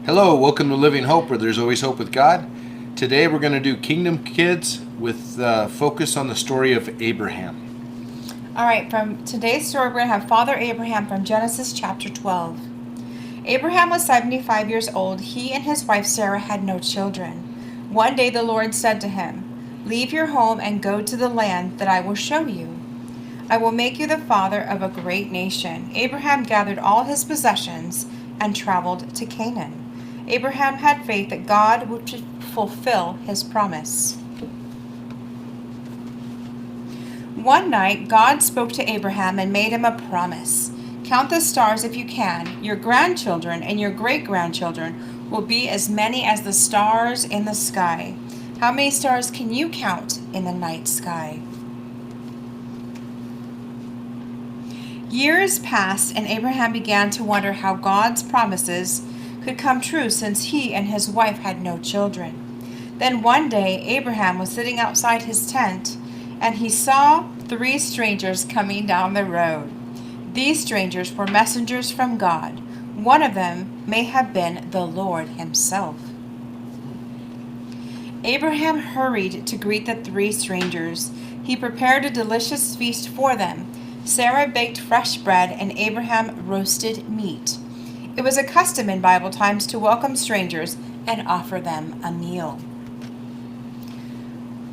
Hello, welcome to Living Hope, where there's always hope with God. Today we're going to do Kingdom Kids with focus on the story of Abraham. All right, from today's story, we're going to have Father Abraham from Genesis chapter 12. Abraham was 75 years old. He and his wife Sarah had no children. One day the Lord said to him, "Leave your home and go to the land that I will show you. I will make you the father of a great nation." Abraham gathered all his possessions and traveled to Canaan. Abraham had faith that God would fulfill his promise. One night, God spoke to Abraham and made him a promise. "Count the stars if you can. Your grandchildren and your great-grandchildren will be as many as the stars in the sky." How many stars can you count in the night sky? Years passed, and Abraham began to wonder how God's promises could come true since he and his wife had no children. Then one day, Abraham was sitting outside his tent, and he saw 3 strangers coming down the road. These strangers were messengers from God. One of them may have been the Lord himself. Abraham hurried to greet the 3 strangers. He prepared a delicious feast for them. Sarah baked fresh bread, and Abraham roasted meat. It was a custom in Bible times to welcome strangers and offer them a meal.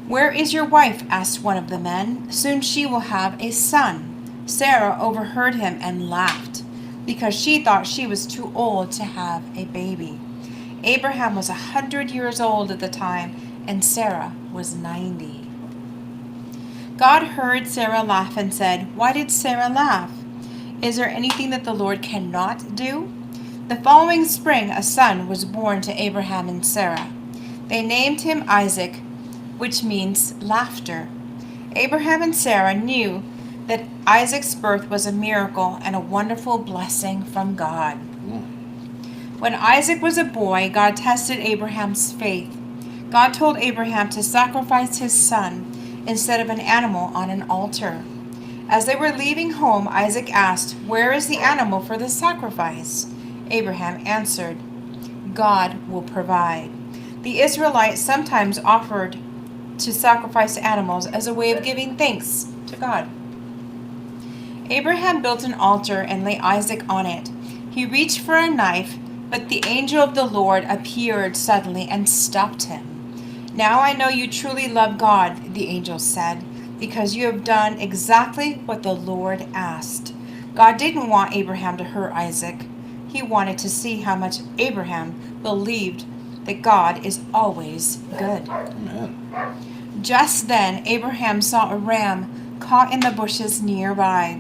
"Where is your wife?" asked one of the men. "Soon she will have a son." Sarah overheard him and laughed because she thought she was too old to have a baby. Abraham was 100 years old at the time, and Sarah was 90. God heard Sarah laugh and said, "Why did Sarah laugh? Is there anything that the Lord cannot do?" The following spring, a son was born to Abraham and Sarah. They named him Isaac, which means laughter. Abraham and Sarah knew that Isaac's birth was a miracle and a wonderful blessing from God. When Isaac was a boy, God tested Abraham's faith. God told Abraham to sacrifice his son instead of an animal on an altar. As they were leaving home, Isaac asked, "Where is the animal for the sacrifice?" Abraham answered, "God will provide." The Israelites sometimes offered to sacrifice animals as a way of giving thanks to God. Abraham built an altar and laid Isaac on it. He reached for a knife, but the angel of the Lord appeared suddenly and stopped him. "Now I know you truly love God," the angel said, "because you have done exactly what the Lord asked." God didn't want Abraham to hurt Isaac. He wanted to see how much Abraham believed that God is always good. Amen. Just then, Abraham saw a ram caught in the bushes nearby.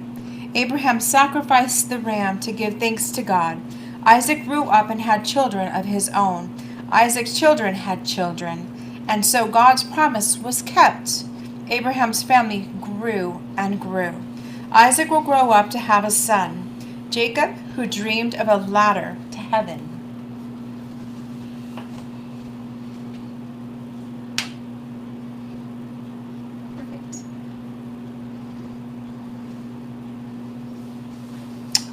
Abraham sacrificed the ram to give thanks to God. Isaac grew up and had children of his own. Isaac's children had children. And so God's promise was kept. Abraham's family grew and grew. Isaac will grow up to have a son, Jacob, who dreamed of a ladder to heaven. Perfect.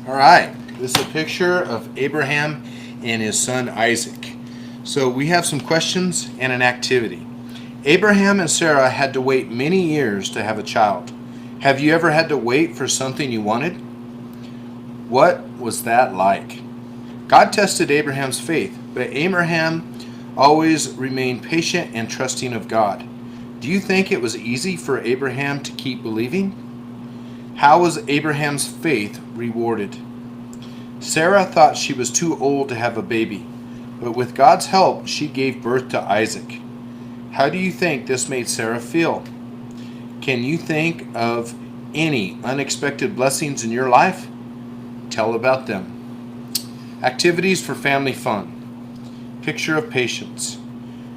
All right, this is a picture of Abraham and his son Isaac. So we have some questions and an activity. Abraham and Sarah had to wait many years to have a child. Have you ever had to wait for something you wanted? What was that like? God tested Abraham's faith, but Abraham always remained patient and trusting of God. Do you think it was easy for Abraham to keep believing? How was Abraham's faith rewarded? Sarah thought she was too old to have a baby, but with God's help, she gave birth to Isaac. How do you think this made Sarah feel? Can you think of any unexpected blessings in your life? Tell about them. Activities for family fun. Picture of patience.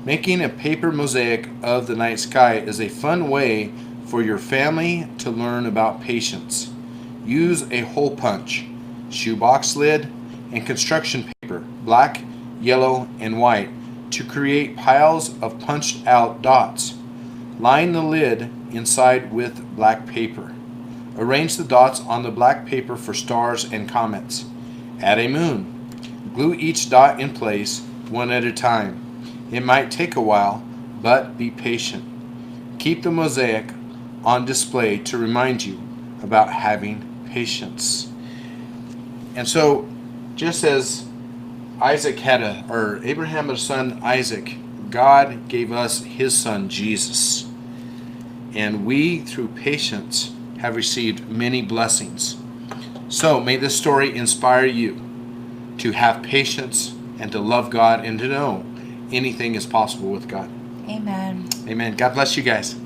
Making a paper mosaic of the night sky is a fun way for your family to learn about patience. Use a hole punch, shoebox lid, and construction paper, black, yellow, and white, to create piles of punched out dots. Line the lid inside with black paper. Arrange the dots on the black paper for stars and comets. Add a moon. Glue each dot in place one at a time. It might take a while, but be patient. Keep the mosaic on display to remind you about having patience. And so, just as Abraham had a son Isaac, God gave us his son Jesus. And we, through patience, have received many blessings. So may this story inspire you to have patience and to love God and to know anything is possible with God. Amen. Amen. God bless you guys.